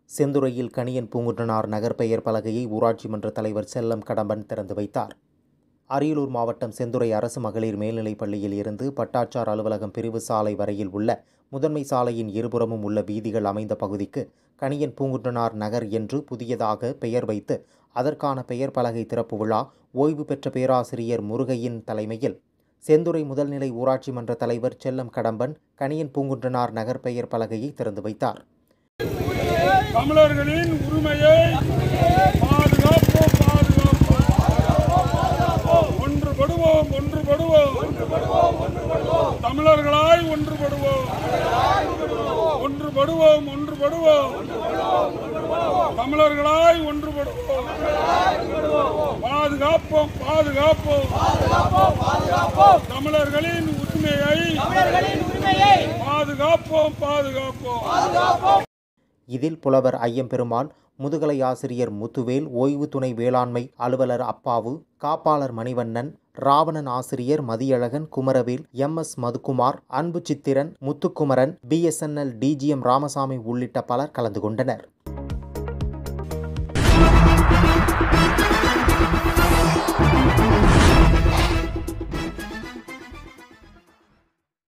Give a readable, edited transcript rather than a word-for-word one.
செந்துறையில் கணியன் பூங்குன்றனார் நகர் பெயர் பலகையை ஊராட்சி மன்ற தலைவர் செல்லம் கடம்பன் திறந்து வைத்தார். அரியலூர் மாவட்டம் செந்துறை அரசு மகளிர் மேல்நிலைப் பள்ளியில் இருந்து பட்டாச்சார் அலுவலகம் பிரிவு சாலை வரையில் உள்ள முதன்மை சாலையின் இருபுறமும் உள்ள வீதிகள் அமைந்த பகுதிக்கு கணியன் பூங்குன்றனார் நகர் என்று புதியதாக பெயர் வைத்து அதற்கான பெயர் பலகை திறப்பு விழா ஓய்வு பெற்ற பேராசிரியர் முருகையின் தலைமையில் செந்துறை முதல்நிலை ஊராட்சி மன்ற தலைவர் செல்லம் கடம்பன் கணியன் பூங்குன்றனார் நகர் பெயர் பலகையை திறந்து வைத்தார். தமிழர்களின் உரிமையை பாதுகாப்போம், ஒன்றுபடுவோம், தமிழர்களாய் ஒன்றுபடுவோம், தமிழர்களாய் ஒன்றுபடுவோம், பாதுகாப்போம், தமிழர்களின் உரிமையை பாதுகாப்போம். இதில் புலவர் ஐயம்பெருமாள், முதுகலை ஆசிரியர் முத்துவேல், ஓய்வு துணை வேளாண்மை அலுவலர் அப்பாவு, காப்பாளர் மணிவண்ணன், ராவணன் ஆசிரியர் மதியழகன், குமரவேல், MS மதுக்குமார், அன்பு சித்திரன், முத்துக்குமரன், BSNL DGM ராமசாமி உள்ளிட்ட பலர் கலந்து கொண்டனர்.